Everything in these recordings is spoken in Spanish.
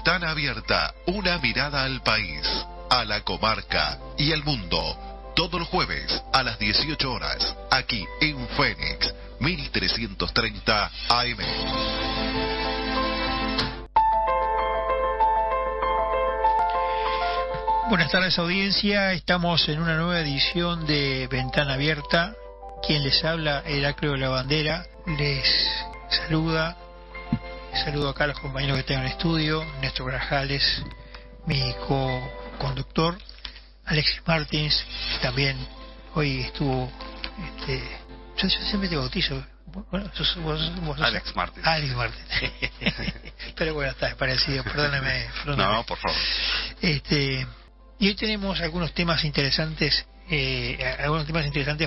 Ventana Abierta, una mirada al país, a la comarca y al mundo. Todos los jueves a las 18 horas, aquí en Fénix, 1330 AM. Buenas tardes, audiencia. Estamos en una nueva edición de Ventana Abierta. Quien les habla, Heraclio de la Bandera, les saluda. Saludo acá a los compañeros que tengo en el estudio, Néstor Grajales, mi co-conductor, Alexis Martins, también hoy estuvo, yo siempre te bautizo, bueno, vos Alex Martins. Alex Martins. Pero bueno, está parecido, perdóname. No, por favor. Y hoy tenemos algunos temas interesantes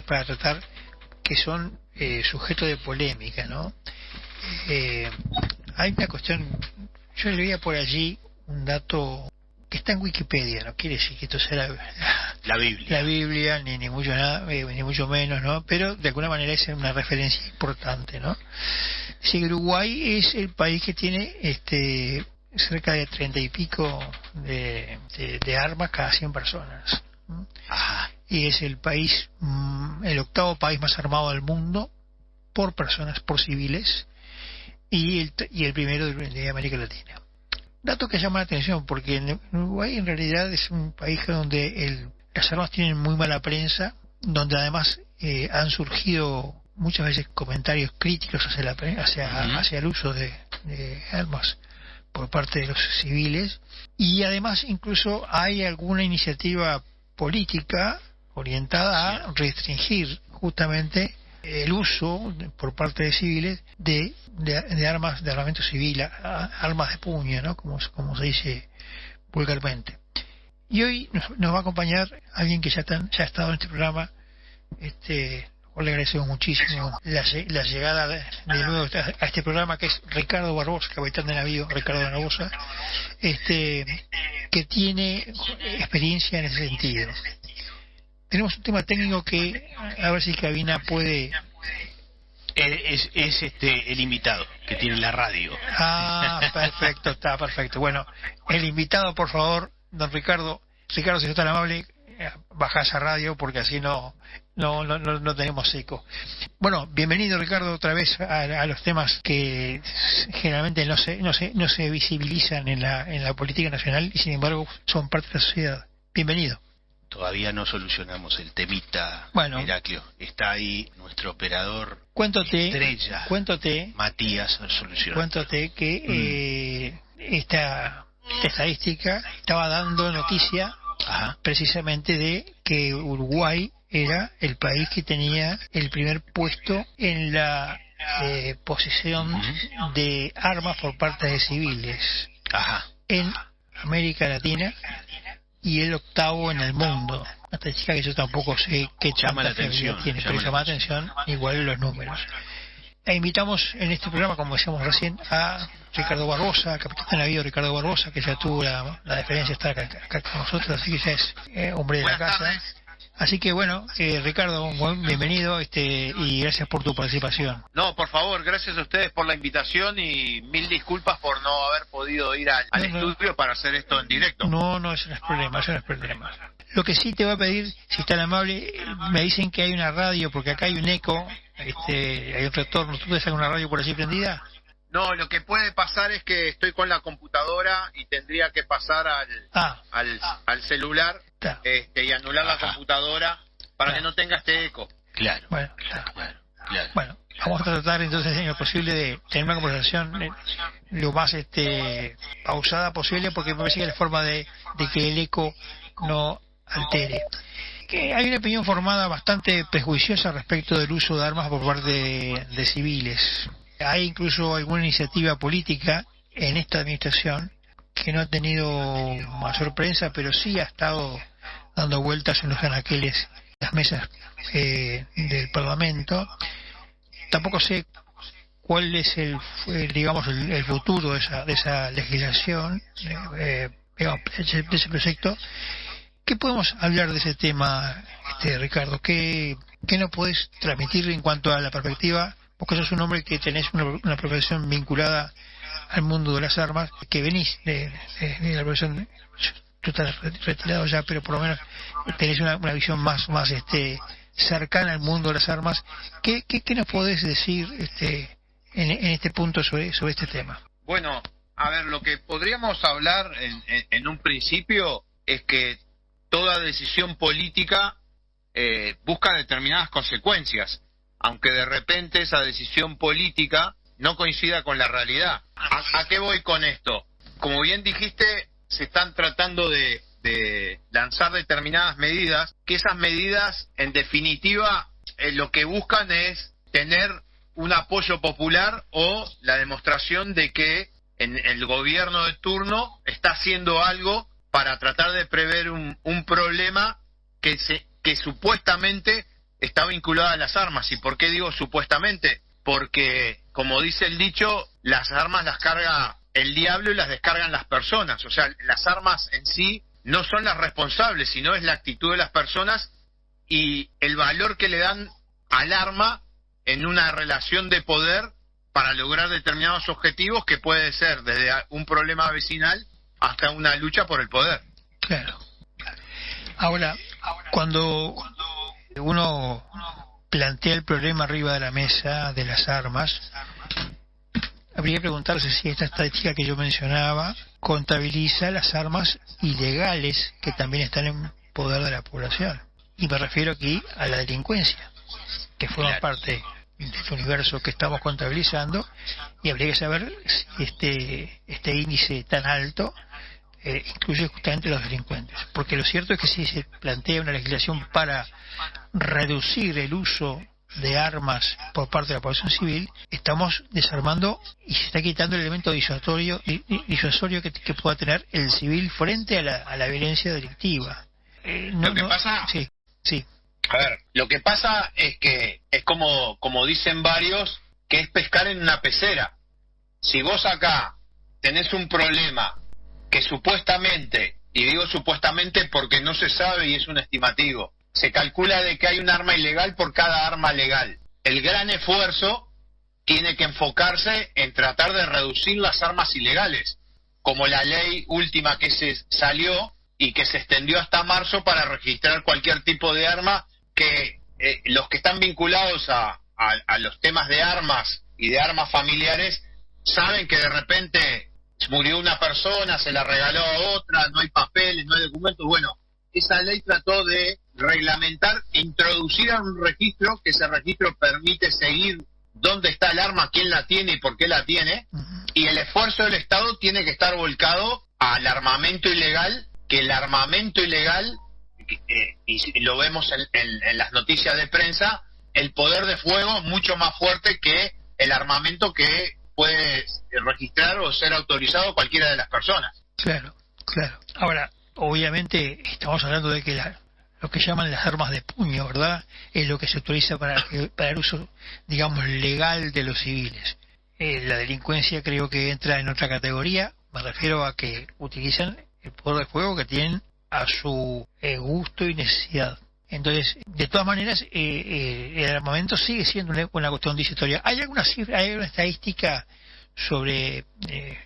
para tratar que son sujeto de polémica, ¿no? Hay una cuestión, yo leía por allí un dato que está en Wikipedia, no quiere decir que esto sea la Biblia ni mucho nada, ni mucho menos, ¿no? Pero de alguna manera es una referencia importante, ¿no? Dice que Uruguay es el país que tiene cerca de 30 y pico de armas cada 100 personas. Ajá. Y es el país, el octavo país más armado del mundo por personas, por civiles, y el primero de América Latina. Dato que llama la atención porque en Uruguay en realidad es un país donde las armas tienen muy mala prensa, donde además han surgido muchas veces comentarios críticos hacia el uso de armas por parte de los civiles, y además incluso hay alguna iniciativa política orientada a restringir justamente el uso por parte de civiles de armas, de armamento civil, armas de puño, ¿no? Como se dice vulgarmente. Y hoy nos va a acompañar alguien que ya ha estado en este programa, le agradecemos muchísimo la llegada de nuevo a este programa, que es Ricardo Barbosa, capitán de navío Ricardo Barbosa, que tiene experiencia en ese sentido. Tenemos un tema técnico que a ver si Cabina puede. Es el invitado que tiene la radio. Perfecto, está perfecto. Bueno, el invitado, por favor, don Ricardo, si es tan amable, baja esa radio porque así no tenemos eco. Bueno, bienvenido Ricardo otra vez a los temas que generalmente no se visibilizan en la política nacional y sin embargo son parte de la sociedad. Bienvenido. Todavía no solucionamos el temita, Heraclio. Está ahí nuestro operador estrella, Matías, solucionando. Cuéntate que esta estadística estaba dando noticia precisamente de que Uruguay era el país que tenía el primer puesto en la posesión de armas por parte de civiles en América Latina, y el octavo en el mundo. Una estadística que yo tampoco sé qué llama la atención tiene, pero llama la atención igual los números. E invitamos en este programa, como decíamos recién, a Ricardo Barbosa, capitán de navío Ricardo Barbosa, que ya tuvo la deferencia de estar acá con nosotros, así que ya es hombre de la casa. Así que bueno, Ricardo, bienvenido y gracias por tu participación. No, por favor, gracias a ustedes por la invitación y mil disculpas por no haber podido ir al estudio para hacer esto en directo. No, eso no es problema. Lo que sí te voy a pedir, si está amable, me dicen que hay una radio, porque acá hay un eco, hay un retorno. ¿Tú tienes alguna radio por allí prendida? No, lo que puede pasar es que estoy con la computadora y tendría que pasar al celular y anular la computadora para que no tenga este eco. Claro. Bueno, vamos a tratar entonces en lo posible de tener una conversación lo más pausada posible, porque me parece que es la forma de que el eco no altere. Que hay una opinión formada bastante prejuiciosa respecto del uso de armas por parte de civiles. Hay incluso alguna iniciativa política en esta administración que no ha tenido mayor prensa, pero sí ha estado dando vueltas en los anaqueles, las mesas del Parlamento. Tampoco sé cuál es el futuro de esa legislación, de ese proyecto. ¿Qué podemos hablar de ese tema, Ricardo? ¿Qué nos podés transmitir en cuanto a la perspectiva? Vos que sos un hombre que tenés una profesión vinculada al mundo de las armas, que venís de la profesión, tú estás retirado ya, pero por lo menos tenés una visión más cercana al mundo de las armas. ¿Qué nos podés decir en este punto sobre este tema? Bueno, a ver, lo que podríamos hablar en un principio es que toda decisión política busca determinadas consecuencias, aunque de repente esa decisión política no coincida con la realidad. ¿A qué voy con esto? Como bien dijiste, se están tratando de lanzar determinadas medidas, que esas medidas, en definitiva, lo que buscan es tener un apoyo popular o la demostración de que el gobierno de turno está haciendo algo para tratar de prever un problema que supuestamente está vinculado a las armas. ¿Y por qué digo supuestamente? Porque, como dice el dicho, las armas las carga el diablo y las descargan las personas. O sea, las armas en sí no son las responsables, sino es la actitud de las personas y el valor que le dan al arma en una relación de poder para lograr determinados objetivos, que puede ser desde un problema vecinal hasta una lucha por el poder. Claro. Ahora, cuando uno plantea el problema arriba de la mesa de las armas, habría que preguntarse si esta estadística que yo mencionaba contabiliza las armas ilegales que también están en poder de la población. Y me refiero aquí a la delincuencia, que forma parte de este universo que estamos contabilizando, y habría que saber si este índice tan alto incluye justamente los delincuentes. Porque lo cierto es que si se plantea una legislación para reducir el uso de armas por parte de la población civil, estamos desarmando y se está quitando el elemento disuasorio que pueda tener el civil frente a la violencia delictiva. Pasa... Sí. A ver, lo que pasa es que es como dicen varios, que es pescar en una pecera. Si vos acá tenés un problema que supuestamente, y digo supuestamente porque no se sabe y es un estimativo, se calcula de que hay un arma ilegal por cada arma legal. El gran esfuerzo tiene que enfocarse en tratar de reducir las armas ilegales, como la ley última que se salió y que se extendió hasta marzo para registrar cualquier tipo de arma, que los que están vinculados a los temas de armas y de armas familiares saben que de repente murió una persona, se la regaló a otra, no hay papeles, no hay documentos. Bueno, esa ley trató de reglamentar e introducir a un registro, que ese registro permite seguir dónde está el arma, quién la tiene y por qué la tiene, y el esfuerzo del Estado tiene que estar volcado al armamento ilegal, que el armamento ilegal, y lo vemos en las noticias de prensa, el poder de fuego es mucho más fuerte que el armamento que puede registrar o ser autorizado cualquiera de las personas. Claro. Ahora, obviamente estamos hablando de que lo que llaman las armas de puño, ¿verdad?, es lo que se autoriza para el uso, digamos, legal de los civiles. La delincuencia creo que entra en otra categoría. Me refiero a que utilizan el poder de fuego que tienen a su gusto y necesidad. Entonces, de todas maneras, el armamento sigue siendo una cuestión disuasoria. ¿Hay alguna cifra, hay alguna estadística sobre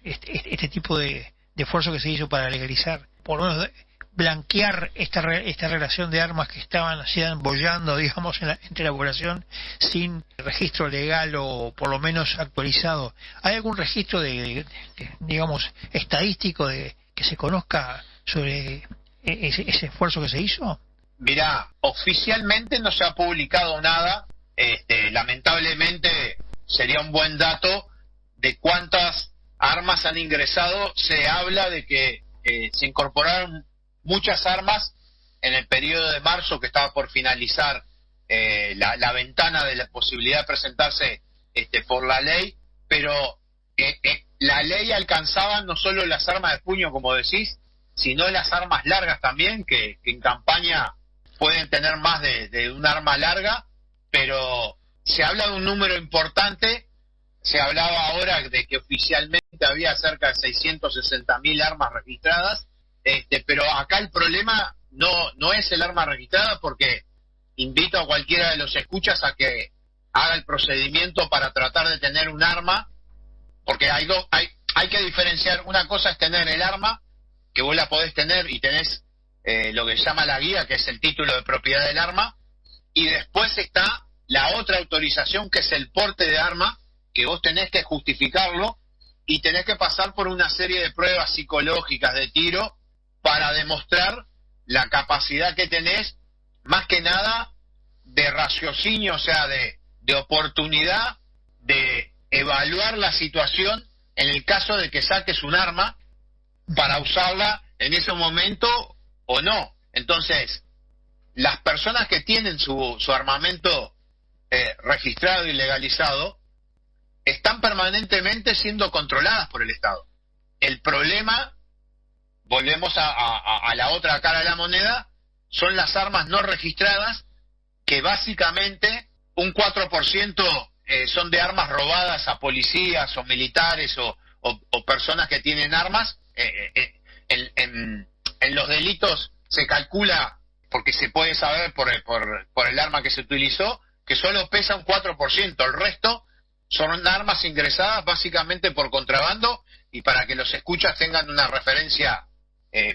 este tipo de esfuerzo que se hizo para legalizar, por lo menos blanquear esta relación de armas que estaban boyando, digamos, entre la población sin registro legal o por lo menos actualizado? ¿Hay algún registro digamos, estadístico que se conozca sobre ese esfuerzo que se hizo? Mirá, oficialmente no se ha publicado nada. Lamentablemente sería un buen dato de cuántas armas han ingresado. Se habla de que se incorporaron muchas armas en el periodo de marzo, que estaba por finalizar la ventana de la posibilidad de presentarse por la ley, pero la ley alcanzaba no solo las armas de puño, como decís, sino las armas largas también, que en campaña pueden tener más de un arma larga, pero se habla de un número importante. Se hablaba ahora de que oficialmente había cerca de 660.000 armas registradas, pero acá el problema no es el arma registrada, porque invito a cualquiera de los escuchas a que haga el procedimiento para tratar de tener un arma, porque hay hay que diferenciar. Una cosa es tener el arma, que vos la podés tener y tenés lo que se llama la guía, que es el título de propiedad del arma, y después está la otra autorización, que es el porte de arma, que vos tenés que justificarlo y tenés que pasar por una serie de pruebas psicológicas de tiro para demostrar la capacidad que tenés, más que nada de raciocinio, o sea, de oportunidad, de evaluar la situación en el caso de que saques un arma para usarla en ese momento o no. Entonces, las personas que tienen su armamento registrado y legalizado están permanentemente siendo controladas por el Estado. El problema, volvemos a la otra cara de la moneda, son las armas no registradas, que básicamente un 4% son de armas robadas a policías o militares o personas que tienen armas. En los delitos se calcula, porque se puede saber por el arma que se utilizó, que solo pesa un 4%, el resto son armas ingresadas básicamente por contrabando. Y para que los escuchas tengan una referencia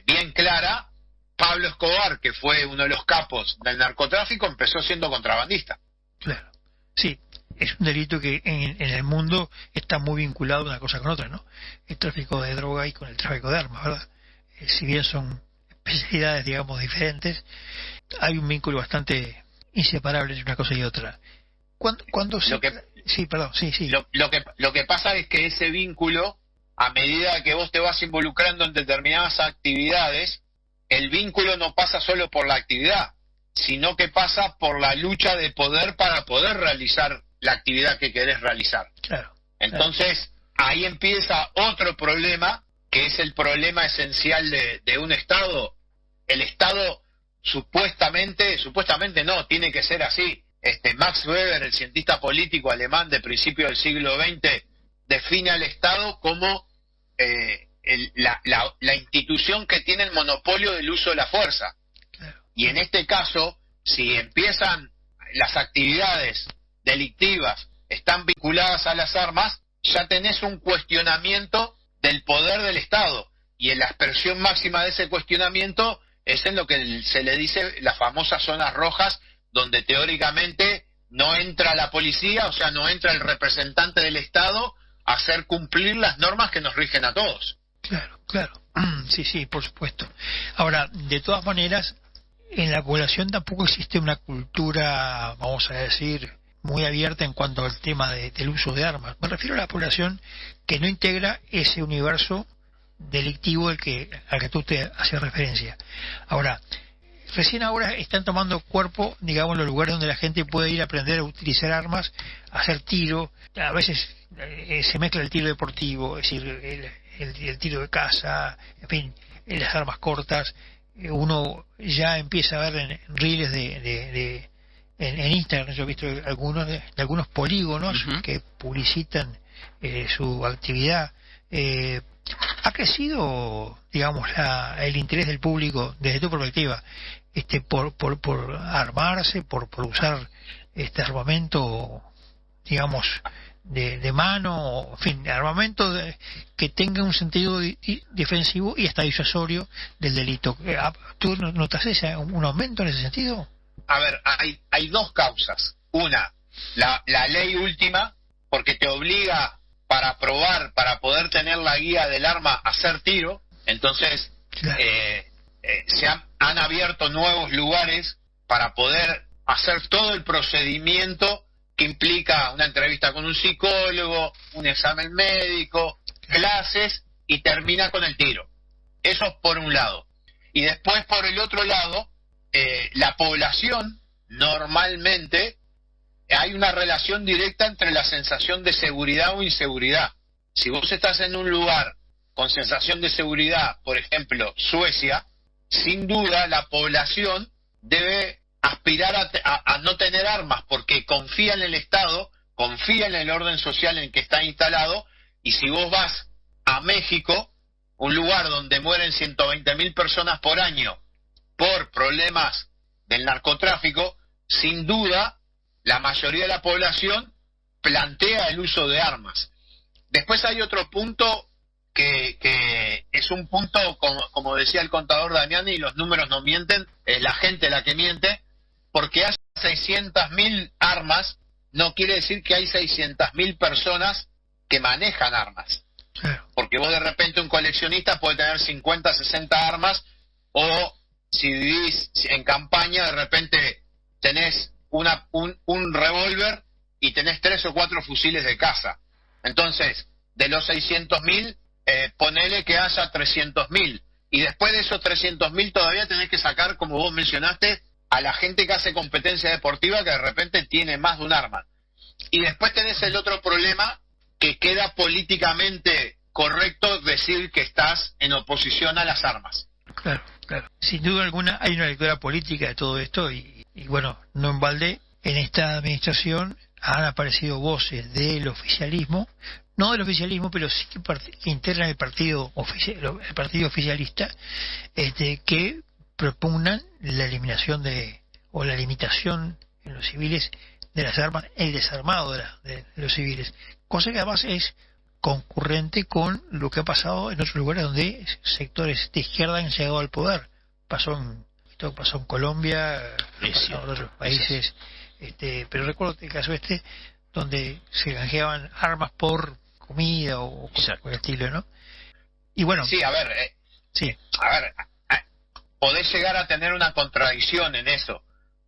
bien clara, Pablo Escobar, que fue uno de los capos del narcotráfico, empezó siendo contrabandista. Claro, sí, es un delito que en el mundo está muy vinculado una cosa con otra, ¿no? El tráfico de droga y con el tráfico de armas, ¿verdad? Si bien son especialidades, digamos, diferentes, hay un vínculo bastante inseparable entre una cosa y otra. ¿Cuándo se... Lo que pasa es que ese vínculo, a medida que vos te vas involucrando en determinadas actividades, el vínculo no pasa solo por la actividad, sino que pasa por la lucha de poder para poder realizar la actividad que querés realizar. Claro. Entonces, ahí empieza otro problema, que es el problema esencial de un Estado. El Estado supuestamente no, tiene que ser así. Max Weber, el cientista político alemán de principios del siglo XX, define al Estado como la institución que tiene el monopolio del uso de la fuerza. Claro. Y en este caso, si empiezan las actividades delictivas, están vinculadas a las armas, ya tenés un cuestionamiento del poder del Estado. Y en la expresión máxima de ese cuestionamiento es en lo que se le dice las famosas zonas rojas, donde teóricamente no entra la policía, o sea, no entra el representante del Estado a hacer cumplir las normas que nos rigen a todos. Claro. Sí, por supuesto. Ahora, de todas maneras, en la población tampoco existe una cultura, vamos a decir, muy abierta en cuanto al tema del uso de armas. Me refiero a la población que no integra ese universo delictivo al que tú te hacías referencia. Ahora, recién ahora están tomando cuerpo, digamos, los lugares donde la gente puede ir a aprender a utilizar armas, a hacer tiro. A veces se mezcla el tiro deportivo, es decir, el tiro de caza, en fin, las armas cortas. Uno ya empieza a ver en reels en Instagram, yo he visto algunos polígonos que publicitan su actividad. ¿Ha crecido, digamos, el interés del público desde tu perspectiva por armarse, por usar este armamento, digamos, de mano, en fin, armamento que tenga un sentido defensivo y hasta disuasorio del delito? ¿Tú notas un aumento en ese sentido? A ver, hay dos causas. Una, la ley última, porque te obliga para poder tener la guía del arma a hacer tiro. Entonces, claro, se han abierto nuevos lugares para poder hacer todo el procedimiento que implica una entrevista con un psicólogo, un examen médico, clases, y termina con el tiro. Eso por un lado. Y después, por el otro lado, la población, normalmente, hay una relación directa entre la sensación de seguridad o inseguridad. Si vos estás en un lugar con sensación de seguridad, por ejemplo, Suecia, sin duda la población debe aspirar a no tener armas, porque confía en el Estado, confía en el orden social en el que está instalado. Y si vos vas a México, un lugar donde mueren 120.000 personas por año por problemas del narcotráfico, sin duda la mayoría de la población plantea el uso de armas. Después hay otro punto es un punto, como decía el contador Damiani, y los números no mienten, es la gente la que miente, porque hay 600.000 armas, no quiere decir que hay 600.000 personas que manejan armas. Porque vos de repente un coleccionista puede tener 50, 60 armas, o si vivís en campaña de repente tenés un revólver y tenés 3 o 4 fusiles de caza. Entonces, de los 600.000, ponele que haya 300.000, y después de esos 300.000 todavía tenés que sacar, como vos mencionaste, a la gente que hace competencia deportiva, que de repente tiene más de un arma. Y después tenés el otro problema, que queda políticamente correcto decir que estás en oposición a las armas. Claro. Sin duda alguna hay una lectura política de todo esto, y bueno, no en balde, en esta administración han aparecido voces del oficialismo, no del oficialismo, pero sí que integran el partido oficialista, que propugnan la eliminación o la limitación en los civiles de las armas, el desarmado de los civiles, cosa que además es concurrente con lo que ha pasado en otros lugares donde sectores de izquierda han llegado al poder. Pasó en Colombia, en otros países, pero recuerdo el caso donde se canjeaban armas por comida o cosas por el estilo, ¿no? Y bueno, sí, a ver, podés llegar a tener una contradicción en eso,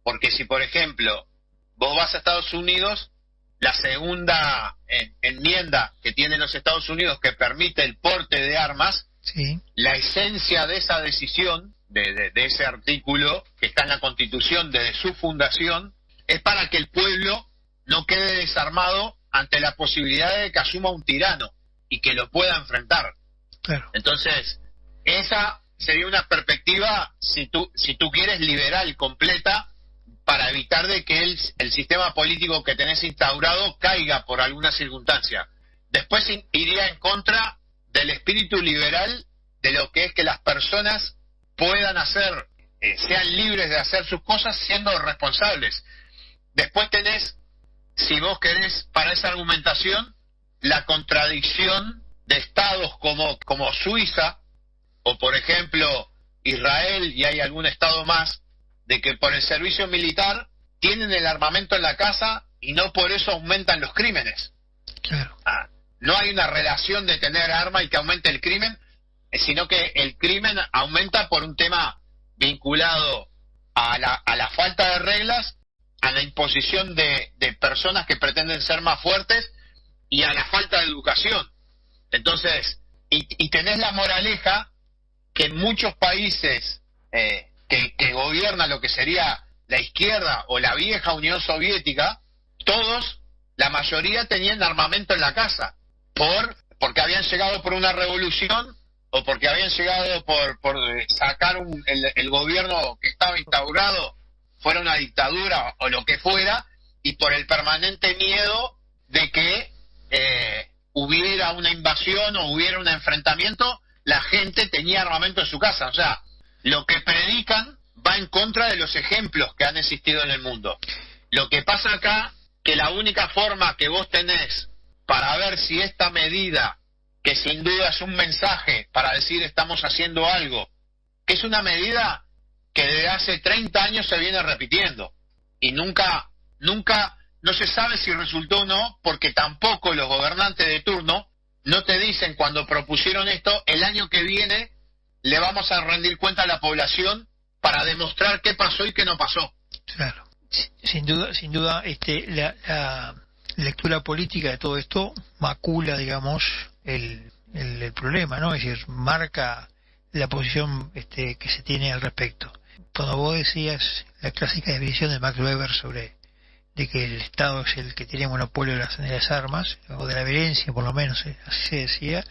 porque si por ejemplo vos vas a Estados Unidos, la segunda enmienda que tienen los Estados Unidos, que permite el porte de armas, sí, la esencia de esa decisión, de ese artículo que está en la Constitución desde su fundación, es para que el pueblo no quede desarmado ante la posibilidad de que asuma un tirano y que lo pueda enfrentar. Claro. Entonces, esa sería una perspectiva, si tú quieres, liberal completa, para evitar de que el sistema político que tenés instaurado caiga por alguna circunstancia. Después iría en contra del espíritu liberal, de lo que es que las personas puedan hacer, sean libres de hacer sus cosas siendo responsables. Después tenés, si vos querés, para esa argumentación, la contradicción de estados como Suiza, o por ejemplo Israel, y hay algún estado más, de que por el servicio militar tienen el armamento en la casa y no por eso aumentan los crímenes. Claro. No hay una relación de tener arma y que aumente el crimen, sino que el crimen aumenta por un tema vinculado a la falta de reglas, a la imposición de personas que pretenden ser más fuertes y a la falta de educación. Entonces, y tenés la moraleja que en muchos países que gobierna lo que sería la izquierda o la vieja Unión Soviética, la mayoría tenían armamento en la casa, porque habían llegado por una revolución o porque habían llegado por sacar el gobierno que estaba instaurado, fuera una dictadura o lo que fuera, y por el permanente miedo de que hubiera una invasión o hubiera un enfrentamiento, la gente tenía armamento en su casa. O sea, lo que predican va en contra de los ejemplos que han existido en el mundo. Lo que pasa acá, que la única forma que vos tenés para ver si esta medida, que sin duda es un mensaje para decir estamos haciendo algo, que es una medida que desde hace 30 años se viene repitiendo y nunca no se sabe si resultó o no, porque tampoco los gobernantes de turno no te dicen cuando propusieron esto, el año que viene le vamos a rendir cuenta a la población para demostrar qué pasó y qué no pasó. Claro, sin duda la lectura política de todo esto macula, digamos, el problema, ¿no? Es decir, marca la posición que se tiene al respecto. Cuando vos decías la clásica definición de Max Weber sobre de que el Estado es el que tiene monopolio de las armas, o de la violencia, por lo menos, así se decía,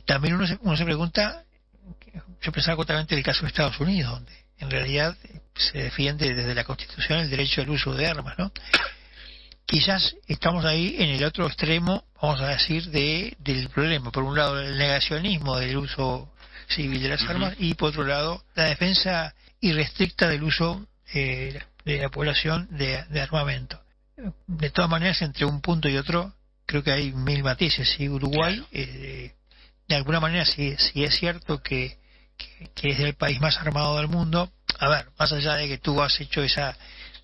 también uno se pregunta, yo pensaba justamente el caso de Estados Unidos, donde en realidad se defiende desde la Constitución el derecho al uso de armas, ¿no? Quizás estamos ahí en el otro extremo, vamos a decir, del problema. Por un lado, el negacionismo del uso civil de las armas, y por otro lado, la defensa irrestricta del uso de la población de armamento. De todas maneras, entre un punto y otro, creo que hay 1000 matices. Y Uruguay de alguna manera sí es cierto que es el país más armado del mundo. A ver, más allá de que tú has hecho esa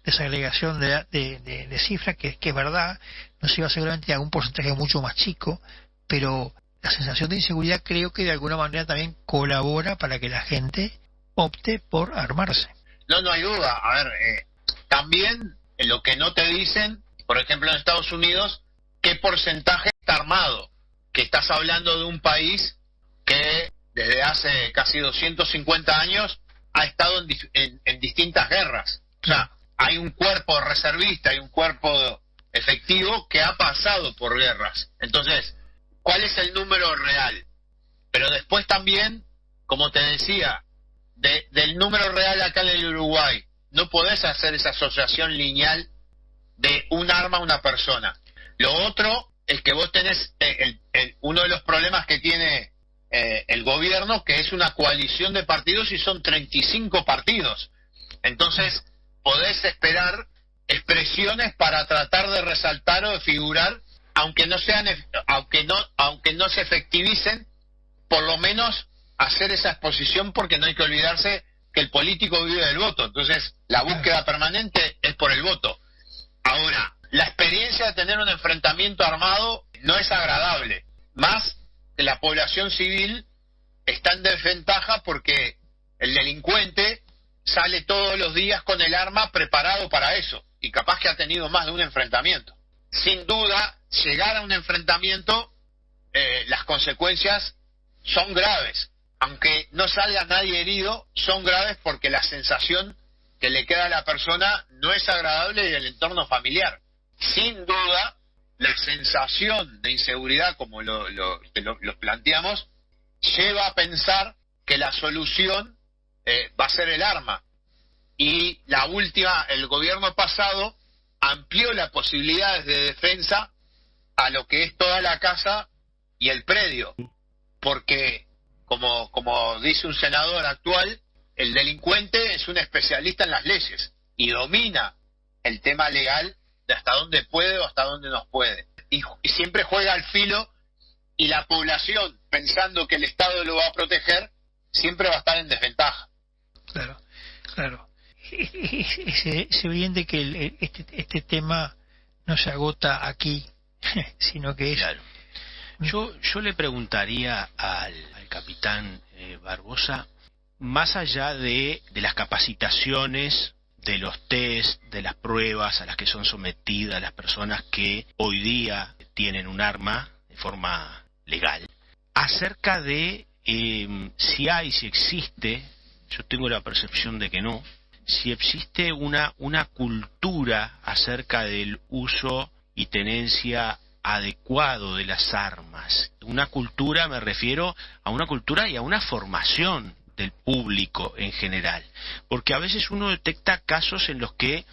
desagregación de cifras, que es verdad, no se iba seguramente a un porcentaje mucho más chico, pero la sensación de inseguridad creo que de alguna manera también colabora para que la gente opte por armarse. No hay duda. A ver, también lo que no te dicen, por ejemplo en Estados Unidos, qué porcentaje está armado, que estás hablando de un país que desde hace casi 250 años ha estado en distintas guerras. O sea, hay un cuerpo reservista, hay un cuerpo efectivo que ha pasado por guerras. Entonces, ¿cuál es el número real? Pero después también, como te decía, del número real acá en el Uruguay, no podés hacer esa asociación lineal de un arma a una persona. Lo otro es que vos tenés uno de los problemas que tiene el gobierno, que es una coalición de partidos y son 35 partidos. Entonces podés esperar expresiones para tratar de resaltar o de figurar, aunque no se efectivicen, por lo menos hacer esa exposición, porque no hay que olvidarse que el político vive del voto. Entonces la búsqueda permanente es por el voto. Ahora, la experiencia de tener un enfrentamiento armado no es agradable, más que la población civil está en desventaja porque el delincuente sale todos los días con el arma preparado para eso, y capaz que ha tenido más de un enfrentamiento. Sin duda, llegar a un enfrentamiento, las consecuencias son graves. Aunque no salga nadie herido, son graves porque la sensación que le queda a la persona no es agradable del entorno familiar. Sin duda, la sensación de inseguridad, como lo planteamos, lleva a pensar que la solución va a ser el arma. Y el gobierno pasado amplió las posibilidades de defensa a lo que es toda la casa y el predio, porque como dice un senador actual, el delincuente es un especialista en las leyes y domina el tema legal de hasta dónde puede o hasta dónde no puede, y siempre juega al filo, y la población, pensando que el Estado lo va a proteger, siempre va a estar en desventaja. Claro. Es evidente que este tema no se agota aquí, sino que es... Claro. Yo le preguntaría al capitán Barbosa, más allá de las capacitaciones, de los test, de las pruebas a las que son sometidas las personas que hoy día tienen un arma de forma legal, acerca de si existe, yo tengo la percepción de que no, si existe una cultura acerca del uso y tenencia adecuado de las armas. Una cultura, me refiero a una cultura y a una formación del público en general, porque a veces uno detecta casos en los que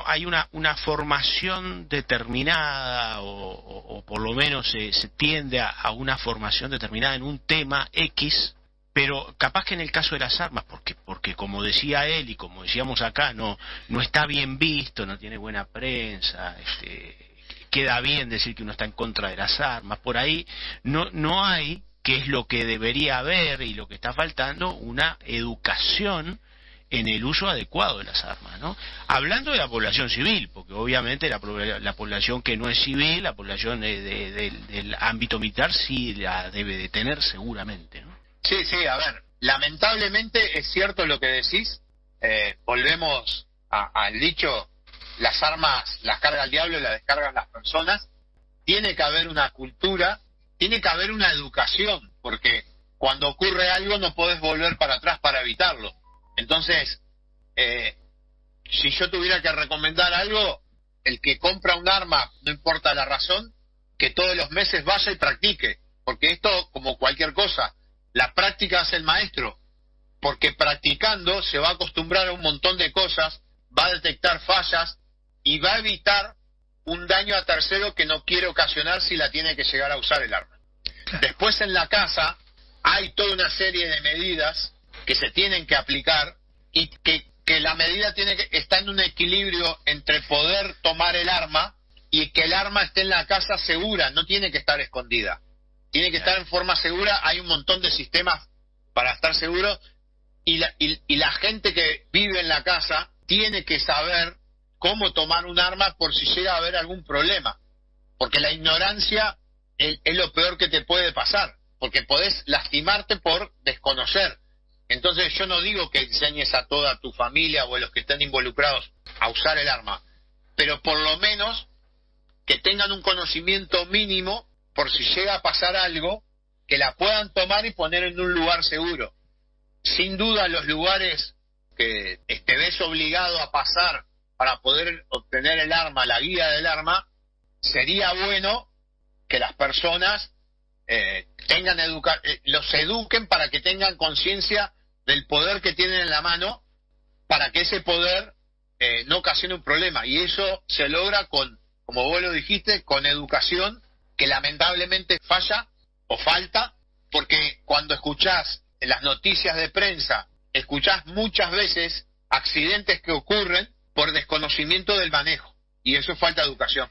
hay una formación determinada o por lo menos se tiende a una formación determinada en un tema X, pero capaz que en el caso de las armas, porque como decía él y como decíamos acá, no está bien visto, no tiene buena prensa, queda bien decir que uno está en contra de las armas, por ahí no hay, que es lo que debería haber y lo que está faltando, una educación en el uso adecuado de las armas, ¿no? Hablando de la población civil, porque obviamente la población que no es civil, la población del ámbito militar sí la debe de tener seguramente, ¿no? Sí, a ver, lamentablemente es cierto lo que decís, volvemos al dicho, las armas las carga el diablo y las descargan las personas. Tiene que haber una cultura, tiene que haber una educación, porque cuando ocurre algo no podés volver para atrás para evitarlo. Entonces, si yo tuviera que recomendar algo, el que compra un arma, no importa la razón, que todos los meses vaya y practique, porque esto, como cualquier cosa, la práctica hace el maestro, porque practicando se va a acostumbrar a un montón de cosas, va a detectar fallas y va a evitar un daño a tercero que no quiere ocasionar si la tiene que llegar a usar el arma. Después en la casa hay toda una serie de medidas que se tienen que aplicar y que la medida está en un equilibrio entre poder tomar el arma y que el arma esté en la casa segura, no tiene que estar escondida. Tiene que estar en forma segura. Hay un montón de sistemas para estar seguro, y la gente que vive en la casa tiene que saber cómo tomar un arma por si llega a haber algún problema, porque la ignorancia es lo peor que te puede pasar, porque podés lastimarte por desconocer. Entonces yo no digo que enseñes a toda tu familia o a los que estén involucrados a usar el arma, pero por lo menos que tengan un conocimiento mínimo por si llega a pasar algo, que la puedan tomar y poner en un lugar seguro. Sin duda los lugares que te ves obligado a pasar para poder obtener el arma, la guía del arma, sería bueno que las personas los eduquen para que tengan conciencia del poder que tienen en la mano, para que ese poder no ocasione un problema. Y eso se logra con, como vos lo dijiste, con educación, que lamentablemente falla o falta, porque cuando escuchás en las noticias de prensa, escuchás muchas veces accidentes que ocurren por desconocimiento del manejo, y eso es falta de educación.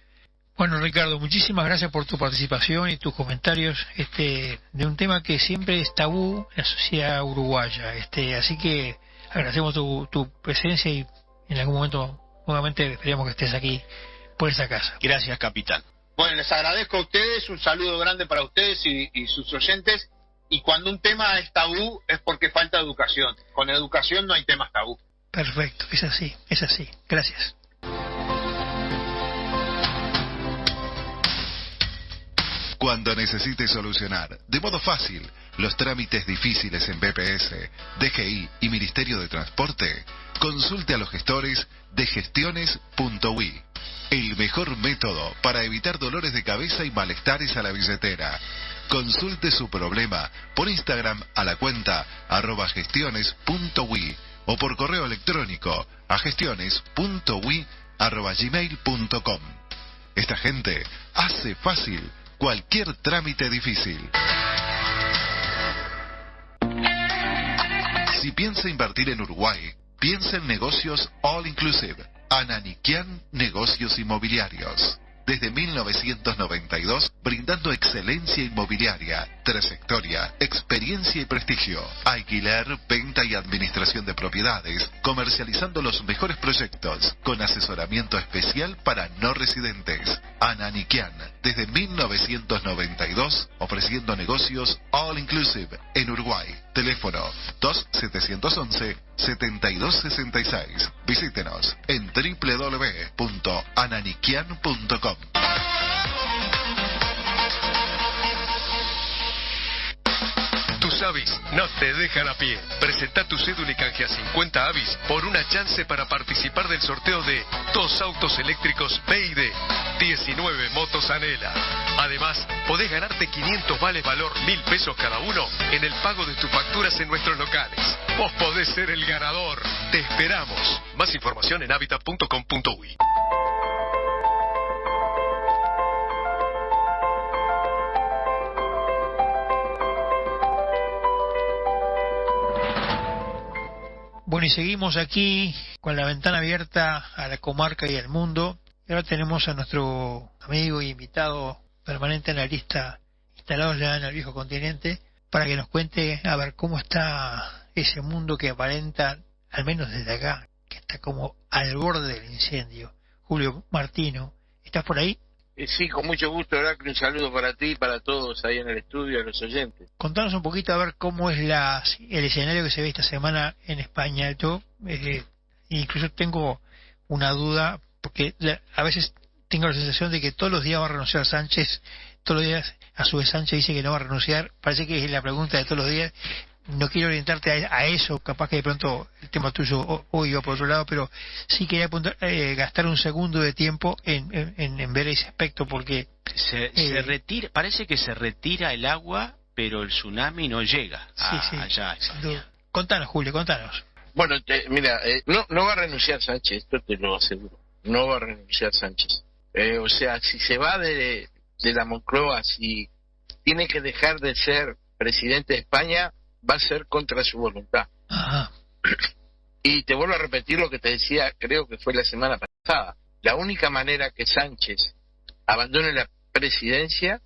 Bueno, Ricardo, muchísimas gracias por tu participación y tus comentarios de un tema que siempre es tabú en la sociedad uruguaya. Así que agradecemos tu presencia y en algún momento nuevamente esperemos que estés aquí por esta casa. Gracias, capitán. Bueno, les agradezco a ustedes, un saludo grande para ustedes y sus oyentes. Y cuando un tema es tabú es porque falta educación. Con educación no hay temas tabú. Perfecto, es así. Gracias. Cuando necesites solucionar de modo fácil los trámites difíciles en BPS, DGI y Ministerio de Transporte, consulte a los gestores de gestiones.ui. El mejor método para evitar dolores de cabeza y malestares a la billetera. Consulte su problema por Instagram a la cuenta @gestiones.ui o por correo electrónico a gestiones.ui@gmail.com. Esta gente hace fácil cualquier trámite difícil. Si piensa invertir en Uruguay, piensa en negocios all inclusive. Ananiquian Negocios Inmobiliarios. Desde 1992, brindando excelencia inmobiliaria, trayectoria, experiencia y prestigio. Alquiler, venta y administración de propiedades, comercializando los mejores proyectos, con asesoramiento especial para no residentes. Ananiquian, desde 1992, ofreciendo negocios all inclusive en Uruguay. Teléfono 2711-7266. Visítenos en www.ananiquian.com. Tus avis no te dejan a pie. Presenta tu cédula y canjea 50 avis por una chance para participar del sorteo de 2 autos eléctricos BYD, 19 motos Anela. Además, podés ganarte 500 vales valor 1.000 pesos cada uno en el pago de tus facturas en nuestros locales. Vos podés ser el ganador. Te esperamos. Más información en habitat.com.uy. Bueno, y seguimos aquí con la ventana abierta a la comarca y al mundo. Y ahora tenemos a nuestro amigo y invitado permanente analista instalados ya en el viejo continente, para que nos cuente a ver cómo está ese mundo que aparenta, al menos desde acá, que está como al borde del incendio. Julio Martino, ¿estás por ahí? Sí, con mucho gusto, Heraclio, un saludo para ti y para todos ahí en el estudio, a los oyentes. Contanos un poquito a ver cómo es el escenario que se ve esta semana en España. Yo incluso tengo una duda, porque a veces tengo la sensación de que todos los días va a renunciar Sánchez, todos los días a su vez Sánchez dice que no va a renunciar. Parece que es la pregunta de todos los días. No quiero orientarte a eso, capaz que de pronto el tema tuyo hoy va por otro lado, pero sí quería gastar un segundo de tiempo en ver ese aspecto, porque se retira, parece que se retira el agua, pero el tsunami no llega allá. Contanos, Julio, contanos. Bueno, mira, no va a renunciar Sánchez, esto te lo aseguro, no va a renunciar Sánchez. O sea, si se va de la Moncloa, si tiene que dejar de ser presidente de España, va a ser contra su voluntad. Ajá. Y te vuelvo a repetir lo que te decía, creo que fue la semana pasada. La única manera que Sánchez abandone la presidencia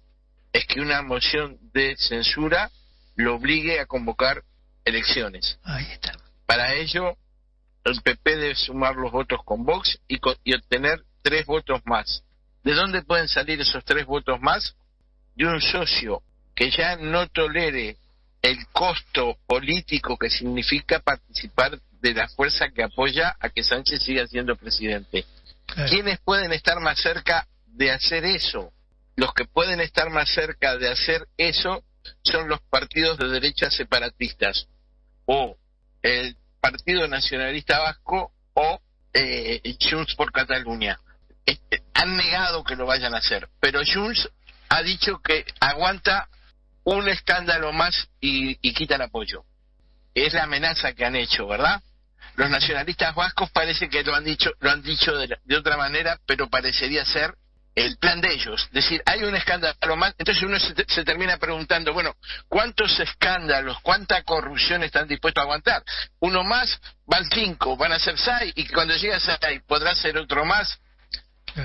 es que una moción de censura lo obligue a convocar elecciones. Ahí está. Para ello, el PP debe sumar los votos con Vox y obtener 3 votos más. ¿De dónde pueden salir esos 3 votos más? De un socio que ya no tolere el costo político que significa participar de la fuerza que apoya a que Sánchez siga siendo presidente. Claro. ¿Quiénes pueden estar más cerca de hacer eso? Los que pueden estar más cerca de hacer eso son los partidos de derecha separatistas, o el Partido Nacionalista Vasco, o Junts por Cataluña. Han negado que lo vayan a hacer, pero Junts ha dicho que aguanta un escándalo más y quita el apoyo. Es la amenaza que han hecho, ¿verdad? Los nacionalistas vascos parece que lo han dicho de otra manera, pero parecería ser el plan de ellos. Es decir, hay un escándalo más, entonces uno se termina preguntando, bueno, ¿cuántos escándalos, cuánta corrupción están dispuestos a aguantar? Uno más, van 5, van a ser 6, y cuando llegue a 6 podrá ser otro más.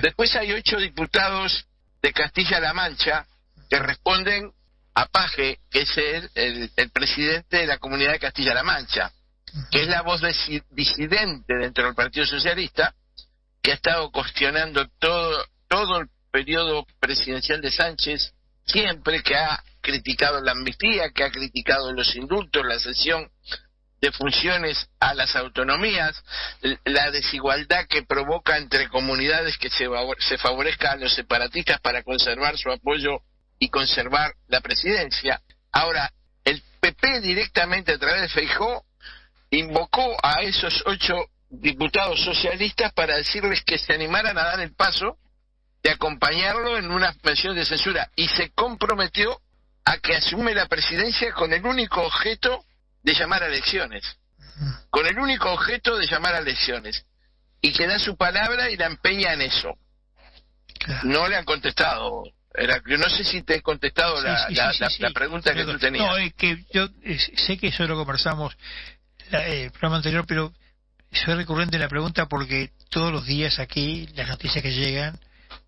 Después hay 8 diputados de Castilla-La Mancha que responden a Paje, que es el presidente de la Comunidad de Castilla-La Mancha, que es la voz disidente dentro del Partido Socialista, que ha estado cuestionando todo el periodo presidencial de Sánchez, siempre, que ha criticado la amnistía, que ha criticado los indultos, la cesión de funciones a las autonomías, la desigualdad que provoca entre comunidades, que se favorezca a los separatistas para conservar su apoyo y conservar la presidencia. Ahora, el PP directamente a través de Feijóo invocó a esos 8 diputados socialistas para decirles que se animaran a dar el paso de acompañarlo en una moción de censura, y se comprometió a que asume la presidencia con el único objeto de llamar a elecciones. Con el único objeto de llamar a elecciones. Y que da su palabra y la empeña en eso. Claro. No le han contestado. Yo no sé si te he contestado la pregunta que tú tenías. No, es que yo sé que eso lo conversamos el programa anterior, pero soy recurrente en la pregunta porque todos los días aquí las noticias que llegan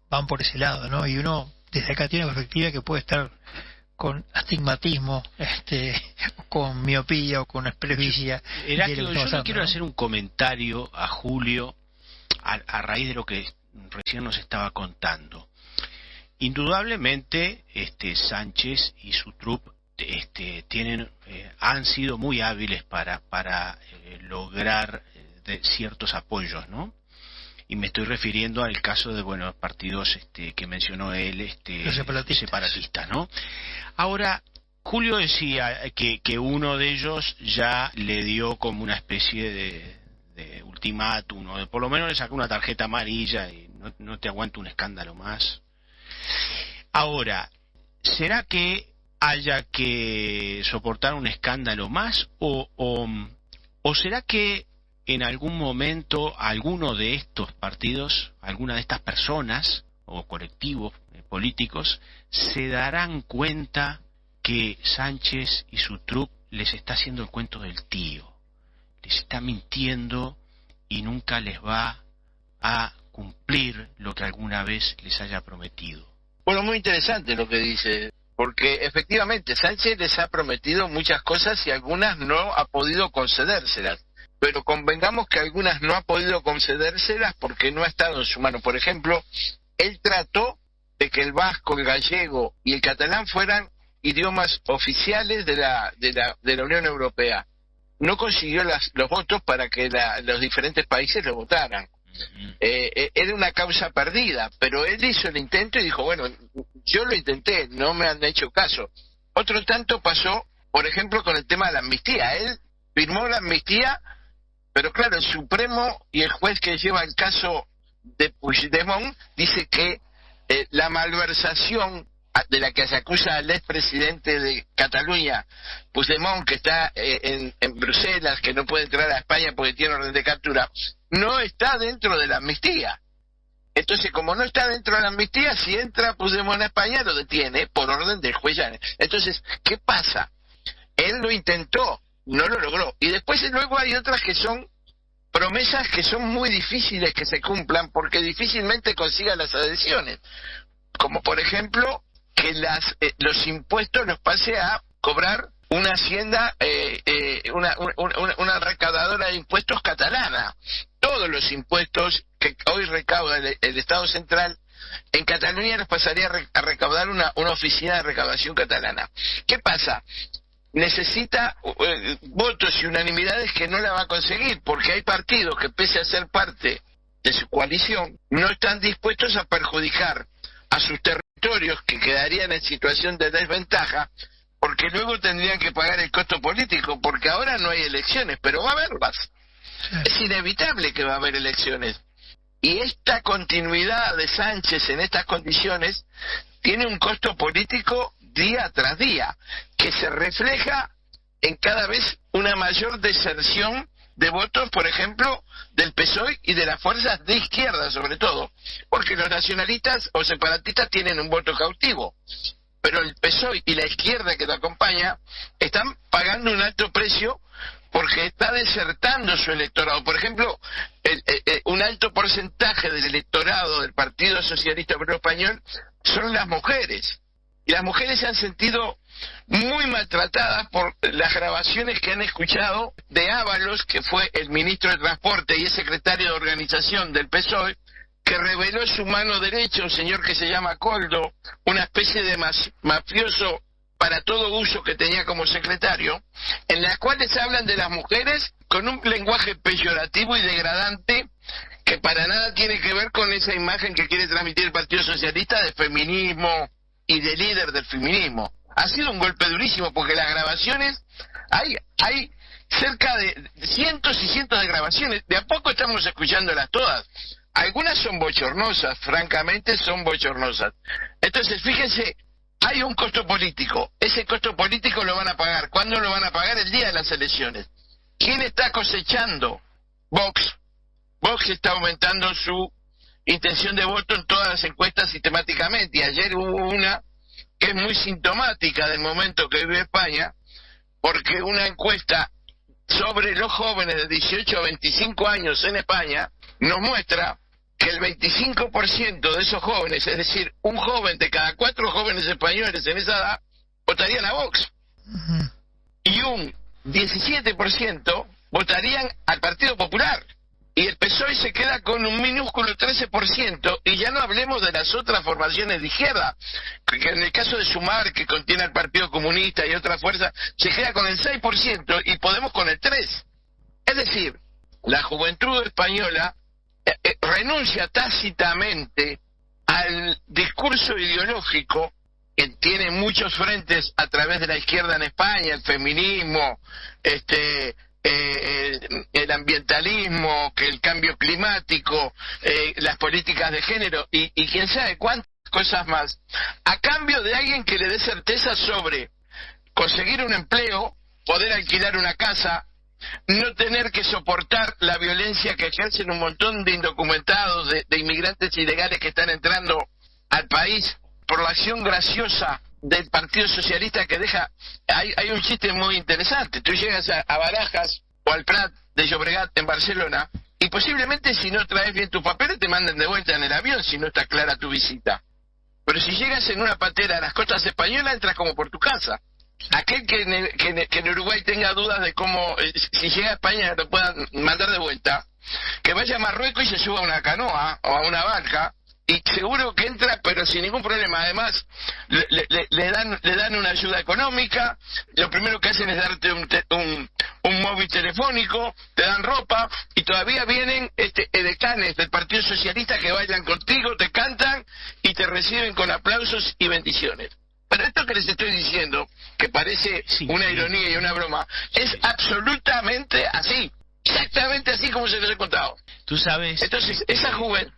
van por ese lado, ¿no? Y uno desde acá tiene una perspectiva que puede estar con astigmatismo, con miopía o con presbicia. Heraclio, yo le quiero hacer un comentario a Julio a raíz de lo que recién nos estaba contando. Indudablemente, Sánchez y su trupe han sido muy hábiles para lograr ciertos apoyos, ¿no? Y me estoy refiriendo al caso de partidos que mencionó él, los separatistas, ¿no? Ahora, Julio decía que uno de ellos ya le dio como una especie de ultimátum, ¿no? Por lo menos le sacó una tarjeta amarilla y no te aguanto un escándalo más. Ahora, ¿será que haya que soportar un escándalo más o será que en algún momento alguno de estos partidos, alguna de estas personas o colectivos políticos se darán cuenta que Sánchez y su trupe les está haciendo el cuento del tío, les está mintiendo y nunca les va a cumplir lo que alguna vez les haya prometido? Bueno, muy interesante lo que dice, porque efectivamente Sánchez les ha prometido muchas cosas y algunas no ha podido concedérselas. Pero convengamos que algunas no ha podido concedérselas porque no ha estado en su mano. Por ejemplo, él trató de que el vasco, el gallego y el catalán fueran idiomas oficiales de la Unión Europea. No consiguió los votos para que los diferentes países lo votaran. Era una causa perdida, pero él hizo el intento y dijo, bueno, yo lo intenté, no me han hecho caso. Otro tanto pasó, por ejemplo, con el tema de la amnistía. Él firmó la amnistía, pero claro, el Supremo y el juez que lleva el caso de Puigdemont dice que la malversación de la que se acusa al expresidente de Cataluña, Puigdemont, que está en Bruselas, que no puede entrar a España porque tiene orden de captura, no está dentro de la amnistía. Entonces, como no está dentro de la amnistía, si entra Puigdemont a España, lo detiene por orden del juez. Entonces, ¿qué pasa? Él lo intentó, no lo logró. Y después luego hay otras que son promesas que son muy difíciles que se cumplan porque difícilmente consigan las adhesiones. Como por ejemplo que los impuestos los pase a cobrar una hacienda, una recaudadora de impuestos catalana. Todos los impuestos que hoy recauda el Estado central, en Cataluña los pasaría a recaudar una oficina de recaudación catalana. ¿Qué pasa? Necesita votos y unanimidades que no la va a conseguir, porque hay partidos que, pese a ser parte de su coalición, no están dispuestos a perjudicar a sus territorios, que quedarían en situación de desventaja, porque luego tendrían que pagar el costo político, porque ahora no hay elecciones, pero va a haberlas. Es inevitable que va a haber elecciones. Y esta continuidad de Sánchez en estas condiciones tiene un costo político día tras día, que se refleja en cada vez una mayor deserción de votos, por ejemplo, del PSOE y de las fuerzas de izquierda, sobre todo, porque los nacionalistas o separatistas tienen un voto cautivo, pero el PSOE y la izquierda que lo acompaña están pagando un alto precio porque está desertando su electorado. Por ejemplo, un alto porcentaje del electorado del Partido Socialista Obrero Español son las mujeres. Y las mujeres se han sentido muy maltratadas por las grabaciones que han escuchado de Ábalos, que fue el ministro de Transporte y es secretario de organización del PSOE, que reveló su mano derecha, un señor que se llama Coldo, una especie de mafioso para todo uso que tenía como secretario, en las cuales hablan de las mujeres con un lenguaje peyorativo y degradante que para nada tiene que ver con esa imagen que quiere transmitir el Partido Socialista de feminismo y de líder del feminismo. Ha sido un golpe durísimo porque las grabaciones, hay cerca de cientos y cientos de grabaciones, de a poco estamos escuchándolas todas. Algunas son bochornosas, francamente son bochornosas. Entonces, fíjense, hay un costo político. Ese costo político lo van a pagar. ¿Cuándo lo van a pagar? El día de las elecciones. ¿Quién está cosechando? Vox. Vox está aumentando su intención de voto en todas las encuestas sistemáticamente. Y ayer hubo una que es muy sintomática del momento que vive España, porque una encuesta sobre los jóvenes de 18 a 25 años en España nos muestra que el 25% de esos jóvenes, es decir, un joven de cada 4 jóvenes españoles en esa edad, votarían a Vox. Y un 17% votarían al Partido Popular. Y el PSOE se queda con un minúsculo 13%, y ya no hablemos de las otras formaciones de izquierda, que en el caso de Sumar, que contiene al Partido Comunista y otra fuerza, se queda con el 6% y Podemos con el 3%. Es decir, la juventud española renuncia tácitamente al discurso ideológico que tiene muchos frentes a través de la izquierda en España, el feminismo, el ambientalismo, que el cambio climático, las políticas de género y quién sabe cuántas cosas más, a cambio de alguien que le dé certeza sobre conseguir un empleo, poder alquilar una casa, no tener que soportar la violencia que ejercen un montón de indocumentados, de inmigrantes ilegales que están entrando al país por la acción graciosa del Partido Socialista que deja... Hay un chiste muy interesante. Tú llegas a Barajas o al Prat de Llobregat en Barcelona y posiblemente si no traes bien tus papeles te manden de vuelta en el avión si no está clara tu visita. Pero si llegas en una patera a las costas españolas entras como por tu casa. Aquel que en Uruguay tenga dudas de cómo, si llega a España lo puedan mandar de vuelta, que vaya a Marruecos y se suba a una canoa o a una barca y seguro que entra pero sin ningún problema. Además le dan una ayuda económica, lo primero que hacen es darte un móvil telefónico, te dan ropa y todavía vienen edecanes del Partido Socialista que bailan contigo, te cantan y te reciben con aplausos y bendiciones. Pero esto que les estoy diciendo, que parece una ironía y una broma, es absolutamente así, exactamente así como se les he contado. Tú sabes... Entonces, esa juventud...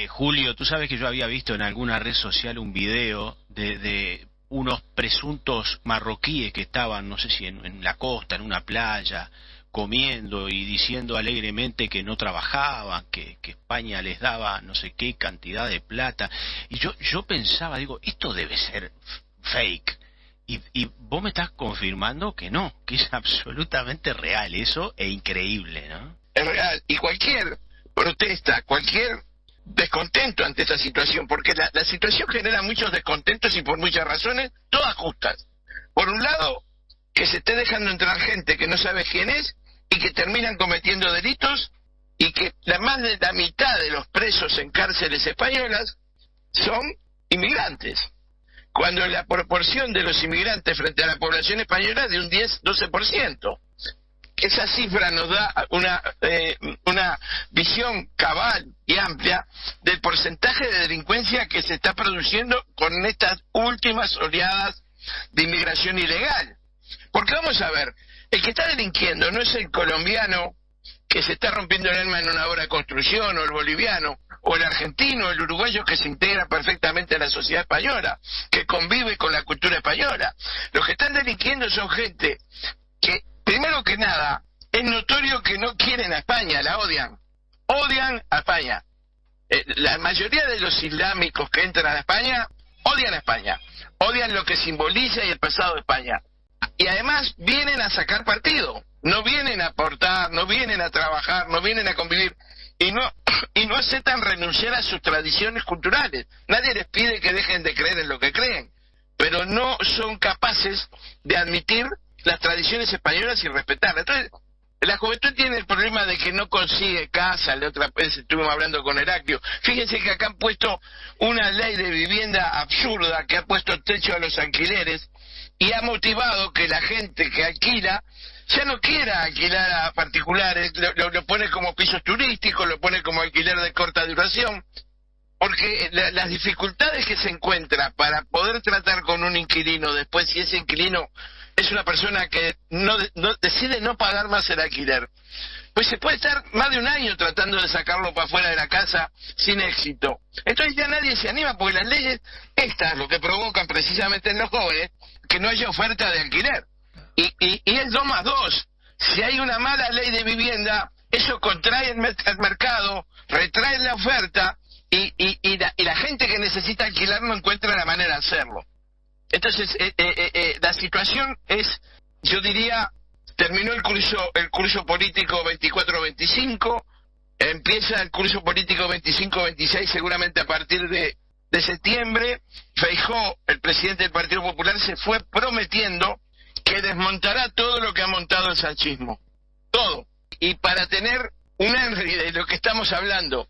Julio, tú sabes que yo había visto en alguna red social un video de unos presuntos marroquíes que estaban, no sé si en la costa, en una playa, comiendo y diciendo alegremente que no trabajaban, que España les daba no sé qué cantidad de plata. Y yo pensaba, digo, esto debe ser fake. Y vos me estás confirmando que no, que es absolutamente real eso e increíble, ¿no? Es real. Y cualquier protesta, cualquier descontento ante esta situación, porque la situación genera muchos descontentos y por muchas razones, todas justas. Por un lado, que se esté dejando entrar gente que no sabe quién es y que terminan cometiendo delitos, y que más de la mitad de los presos en cárceles españolas son inmigrantes, cuando la proporción de los inmigrantes frente a la población española es de un 10-12%. Esa cifra nos da una visión cabal y amplia del porcentaje de delincuencia que se está produciendo con estas últimas oleadas de inmigración ilegal. Porque vamos a ver, el que está delinquiendo no es el colombiano que se está rompiendo el alma en una obra de construcción, o el boliviano, o el argentino, o el uruguayo que se integra perfectamente a la sociedad española, que convive con la cultura española. Los que están delinquiendo son gente que, primero que nada, es notorio que no quieren a España, la odian. Odian a España. La mayoría de los islámicos que entran a España, odian a España. Odian lo que simboliza y el pasado de España. Y además vienen a sacar partido. No vienen a aportar, no vienen a trabajar, no vienen a convivir. Y no aceptan renunciar a sus tradiciones culturales. Nadie les pide que dejen de creer en lo que creen. Pero no son capaces de admitir las tradiciones españolas y respetarlas. Entonces, la juventud tiene el problema de que no consigue casa. La otra vez estuvimos hablando con Heraclio. Fíjense que acá han puesto una ley de vivienda absurda que ha puesto techo a los alquileres y ha motivado que la gente que alquila ya no quiera alquilar a particulares, lo pone como pisos turísticos, lo pone como alquiler de corta duración, porque las dificultades que se encuentra para poder tratar con un inquilino después, si ese inquilino es una persona que decide no pagar más el alquiler, pues se puede estar más de un año tratando de sacarlo para afuera de la casa sin éxito. Entonces ya nadie se anima, porque las leyes estas lo que provocan precisamente en los jóvenes que no haya oferta de alquiler. Y es 2 más 2. Si hay una mala ley de vivienda, eso contrae el mercado, retrae la oferta y la gente que necesita alquilar no encuentra la manera de hacerlo. Entonces, la situación es, yo diría, terminó el curso político 24-25, empieza el curso político 25-26 seguramente a partir de septiembre. Feijóo, el presidente del Partido Popular, se fue prometiendo que desmontará todo lo que ha montado el sanchismo. Todo. Y para tener un enri de lo que estamos hablando,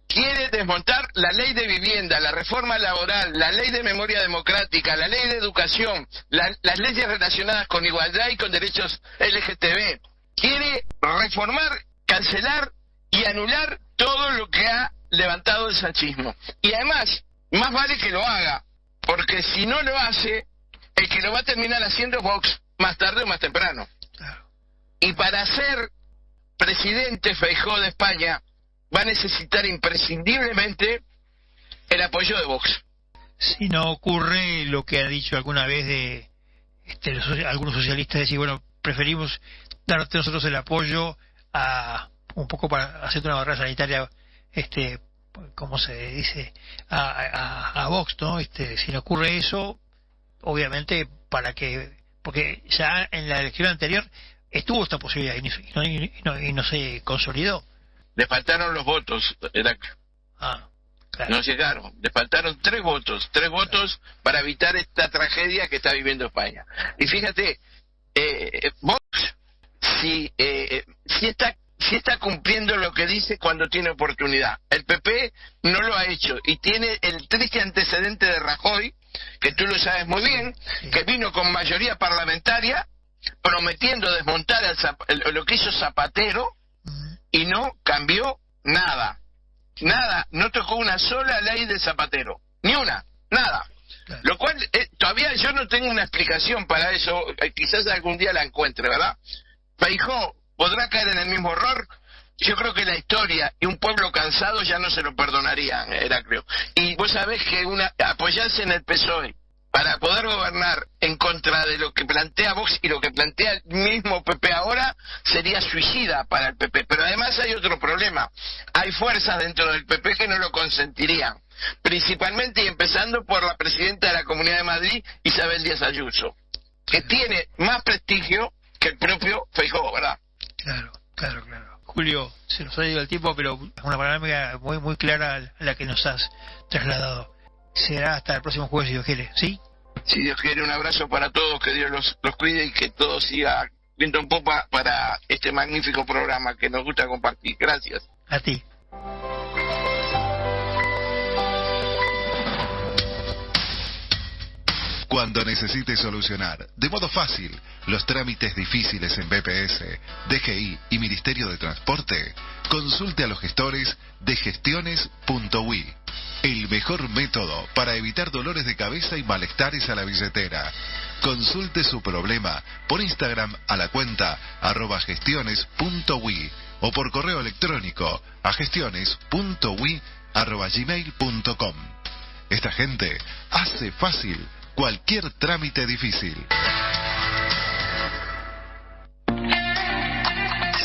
quiere desmontar la ley de vivienda, la reforma laboral, la ley de memoria democrática, la ley de educación, las leyes relacionadas con igualdad y con derechos LGTB. Quiere reformar, cancelar y anular todo lo que ha levantado el sanchismo. Y además, más vale que lo haga, porque si no lo hace, el que lo va a terminar haciendo es Vox, más tarde o más temprano. Y para ser presidente Feijóo de España, va a necesitar imprescindiblemente el apoyo de Vox. Si no ocurre lo que ha dicho alguna vez de algunos socialistas, decir, bueno, preferimos darte nosotros el apoyo a un poco para hacer una barrera sanitaria, como se dice, a Vox, ¿no? Si no ocurre eso, obviamente, porque ya en la elección anterior estuvo esta posibilidad y no se consolidó. Le faltaron los votos, Heraclio. Claro. No llegaron. Le faltaron 3 votos. 3 votos para evitar esta tragedia que está viviendo España. Y fíjate, Vox, si está cumpliendo lo que dice cuando tiene oportunidad. El PP no lo ha hecho y tiene el triste antecedente de Rajoy, que tú lo sabes muy bien, que vino con mayoría parlamentaria prometiendo desmontar lo que hizo Zapatero y no cambió nada, no tocó una sola ley de Zapatero, ni una, nada. Claro. Lo cual, todavía yo no tengo una explicación para eso, quizás algún día la encuentre, ¿verdad? Feijóo podrá caer en el mismo error. Yo creo que la historia y un pueblo cansado ya no se lo perdonarían, Heraclio. Y vos sabés que apoyarse en el PSOE para poder gobernar en contra de lo que plantea Vox y lo que plantea el mismo PP ahora sería suicida para el PP. Pero además hay otro problema. Hay fuerzas dentro del PP que no lo consentirían. Principalmente y empezando por la presidenta de la Comunidad de Madrid, Isabel Díaz Ayuso, que tiene más prestigio que el propio Feijóo, ¿verdad? Claro. Julio, se nos ha ido el tiempo, pero una panorámica muy clara a la que nos has trasladado. Será hasta el próximo jueves, si Dios quiere, ¿sí? Si Dios quiere, un abrazo para todos, que Dios los cuide y que todo siga viento en popa para este magnífico programa que nos gusta compartir. Gracias. A ti. Cuando necesite solucionar de modo fácil los trámites difíciles en BPS, DGI y Ministerio de Transporte, consulte a los gestores de gestiones.ui. El mejor método para evitar dolores de cabeza y malestares a la billetera. Consulte su problema por Instagram a la cuenta @gestiones.ui o por correo electrónico a gestiones.ui@gmail.com. Esta gente hace fácil cualquier trámite difícil.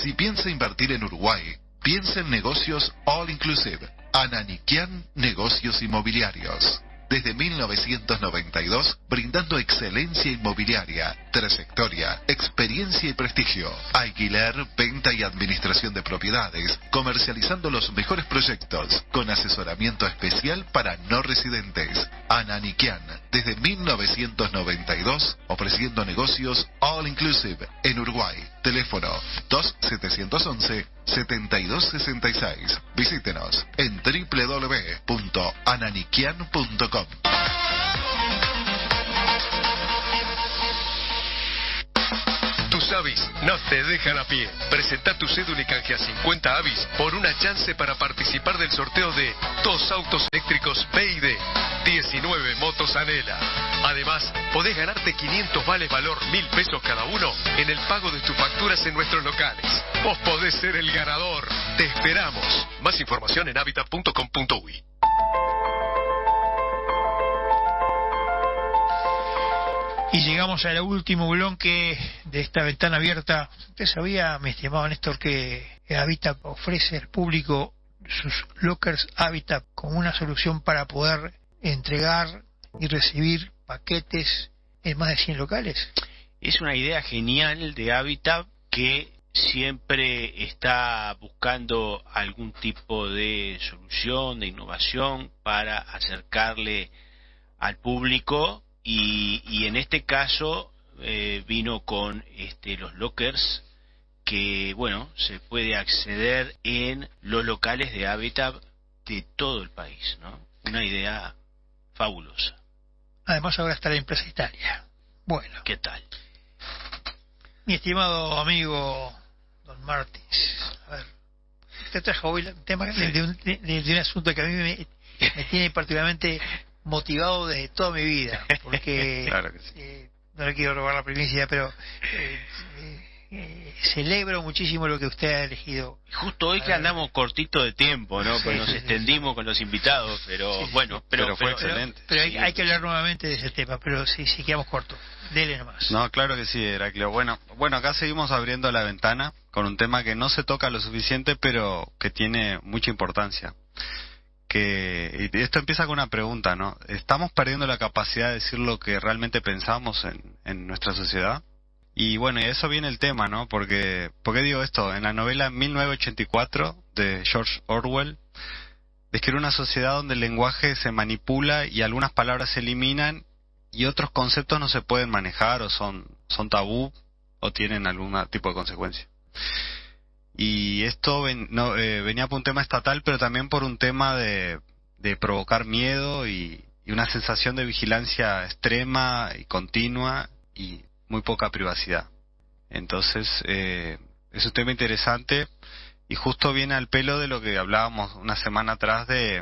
Si piensa invertir en Uruguay, piensa en negocios all inclusive. Ananiquian Negocios Inmobiliarios. Desde 1992, brindando excelencia inmobiliaria, trayectoria, experiencia y prestigio. Alquiler, venta y administración de propiedades, comercializando los mejores proyectos, con asesoramiento especial para no residentes. Ananiquian, desde 1992, ofreciendo negocios all inclusive en Uruguay. Teléfono 2711-7266. Visítenos en www.ananiquian.com. Tus avis no te dejan a pie. Presenta tu cédula y canjea 50 avis por una chance para participar del sorteo de 2 autos eléctricos BYD, 19 motos Anela. Además, podés ganarte 500 vales valor 1.000 pesos cada uno en el pago de tus facturas en nuestros locales. Vos podés ser el ganador. Te esperamos. Más información en habitat.com.uy. Y llegamos al último bloque de esta ventana abierta. ¿Usted sabía, mi estimado Néstor, que Habitat ofrece al público sus lockers Habitat como una solución para poder entregar y recibir paquetes en más de 100 locales? Es una idea genial de Habitat, que siempre está buscando algún tipo de solución, de innovación para acercarle al público. Y en este caso vino con los lockers que, bueno, se puede acceder en los locales de Habitat de todo el país, ¿no? Una idea fabulosa. Además ahora está la empresa Italia. Bueno. ¿Qué tal? Mi estimado amigo Don Martins, a ver, usted trajo hoy el tema de un asunto que a mí me tiene particularmente motivado desde toda mi vida, porque claro que sí. No le quiero robar la primicia, pero celebro muchísimo lo que usted ha elegido. Justo hoy que andamos cortito de tiempo, ¿no? Pues nos extendimos con los invitados, pero bueno, pero fue excelente. Pero hay que hablar nuevamente de ese tema, pero si quedamos cortos, dele nomás. No, claro que sí, Heraclio. Bueno, acá seguimos abriendo la ventana con un tema que no se toca lo suficiente, pero que tiene mucha importancia. Y esto empieza con una pregunta, ¿no? ¿Estamos perdiendo la capacidad de decir lo que realmente pensamos en nuestra sociedad? Y bueno, y a eso viene el tema, ¿no? ¿Por qué digo esto? En la novela 1984 de George Orwell describe una sociedad donde el lenguaje se manipula y algunas palabras se eliminan y otros conceptos no se pueden manejar o son tabú o tienen algún tipo de consecuencia. Y esto venía por un tema estatal, pero también por un tema de provocar miedo y una sensación de vigilancia extrema y continua y muy poca privacidad. Entonces, es un tema interesante y justo viene al pelo de lo que hablábamos una semana atrás de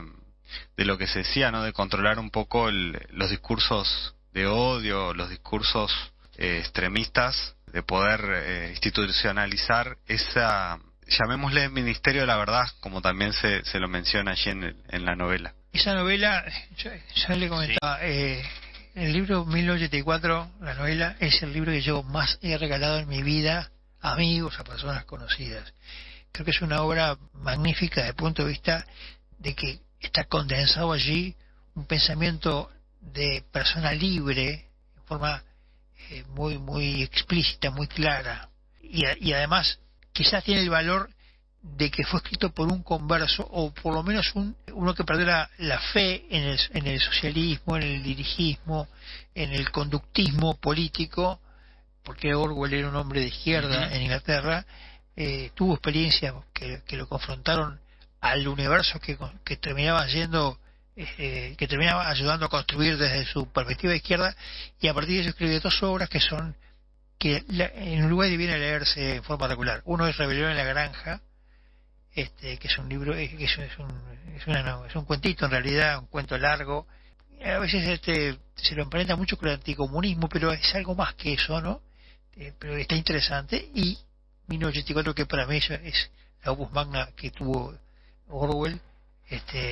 lo que se decía, ¿no? De controlar un poco los discursos de odio, los discursos extremistas, de poder institucionalizar esa, llamémosle Ministerio de la Verdad, como también se lo menciona allí en la novela. Esa novela, ya le comentaba, el libro 1984, la novela, es el libro que yo más he regalado en mi vida a amigos, a personas conocidas. Creo que es una obra magnífica desde el punto de vista de que está condensado allí un pensamiento de persona libre, en forma muy explícita, muy clara, y además quizás tiene el valor de que fue escrito por un converso, o por lo menos uno que perdió la fe en el socialismo, en el dirigismo, en el conductismo político, porque Orwell era un hombre de izquierda en Inglaterra. Tuvo experiencias que lo confrontaron al universo que terminaba yendo, que terminaba ayudando a construir desde su perspectiva de izquierda, y a partir de eso escribió 2 obras que son, en Uruguay viene a leerse en forma regular. Uno es Rebelión en la Granja, que es un libro, es un cuentito en realidad, un cuento largo. A veces se lo emparenta mucho con el anticomunismo, pero es algo más que eso, ¿no? Pero está interesante. Y 1984, que para mí es la opus magna que tuvo Orwell,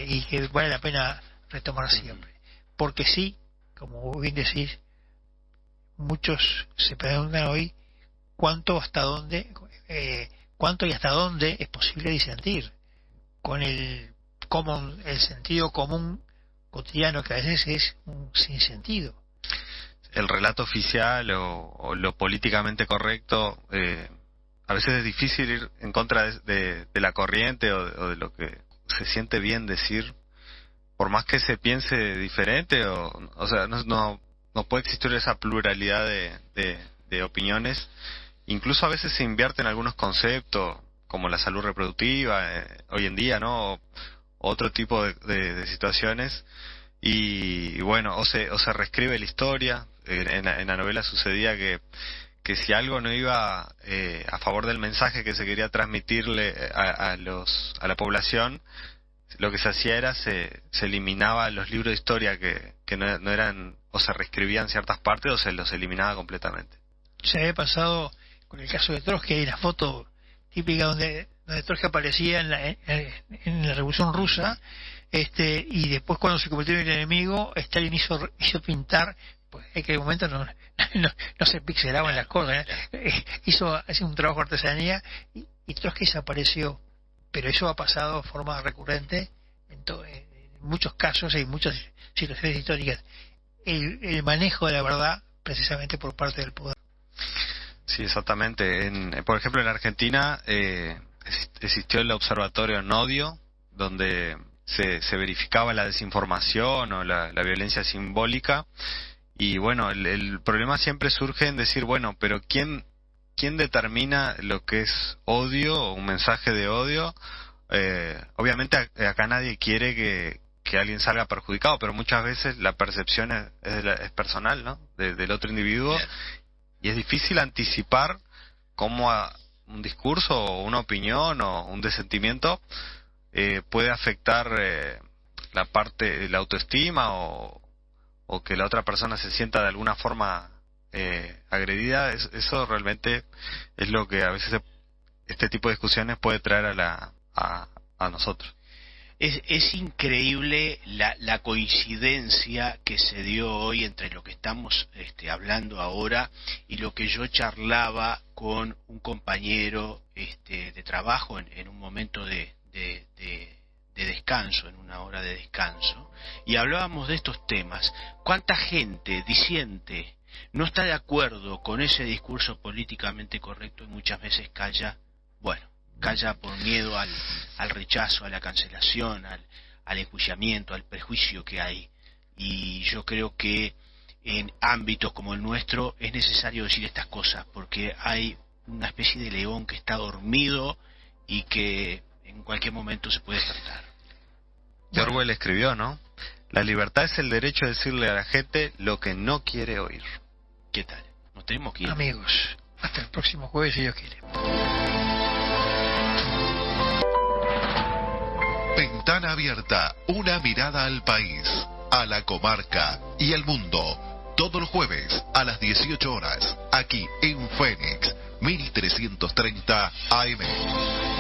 y que vale la pena retomar siempre, porque sí, como bien decís, muchos se preguntan hoy cuánto y hasta dónde es posible disentir con el sentido común cotidiano, que a veces es un sinsentido. El relato oficial o lo políticamente correcto, a veces es difícil ir en contra de la corriente o de lo que se siente bien decir, por más que se piense diferente, o sea, no puede existir esa pluralidad de opiniones. Incluso a veces se invierten algunos conceptos, como la salud reproductiva, hoy en día, ¿no? O otro tipo de situaciones, y bueno, o se reescribe la historia. En la novela sucedía que si algo no iba a favor del mensaje que se quería transmitirle a la población, lo que se hacía era se eliminaba los libros de historia que no eran, o se reescribían ciertas partes, o se los eliminaba completamente. Se había pasado con el caso de Trotsky, hay una foto típica donde Trotsky aparecía en la Revolución Rusa, y después, cuando se convirtió en el enemigo, Stalin hizo pintar, pues en aquel momento no se pixelaban las cosas, hizo un trabajo de artesanía, y Trotsky desapareció. Pero eso ha pasado de forma recurrente en muchos casos y muchas situaciones históricas. El manejo de la verdad, precisamente por parte del poder. Sí, exactamente. Por ejemplo, en Argentina existió el Observatorio Nodio, donde se verificaba la desinformación o la violencia simbólica. Y bueno, el problema siempre surge en decir, bueno, pero ¿quién determina lo que es odio o un mensaje de odio? Obviamente acá nadie quiere que alguien salga perjudicado, pero muchas veces la percepción es personal, ¿no? Del otro individuo, y es difícil anticipar cómo un discurso o una opinión o un desentimiento puede afectar la parte, la autoestima, o que la otra persona se sienta de alguna forma agredida. Eso realmente es lo que a veces este tipo de discusiones puede traer a nosotros. Es increíble la coincidencia que se dio hoy entre lo que estamos hablando ahora y lo que yo charlaba con un compañero de trabajo en un momento de descanso, en una hora de descanso, y hablábamos de estos temas. ¿Cuánta gente disiente no está de acuerdo con ese discurso políticamente correcto y muchas veces calla por miedo al rechazo, a la cancelación, al enjuiciamiento, al prejuicio que hay? Y yo creo que en ámbitos como el nuestro es necesario decir estas cosas, porque hay una especie de león que está dormido y que en cualquier momento se puede despertar. Orwell escribió, ¿no? La libertad es el derecho de decirle a la gente lo que no quiere oír. ¿Qué tal? Nos tenemos que ir. Amigos, hasta el próximo jueves, si Dios quiere. Ventana Abierta, una mirada al país, a la comarca y al mundo. Todos los jueves a las 18 horas, aquí en Fénix, 1330 AM.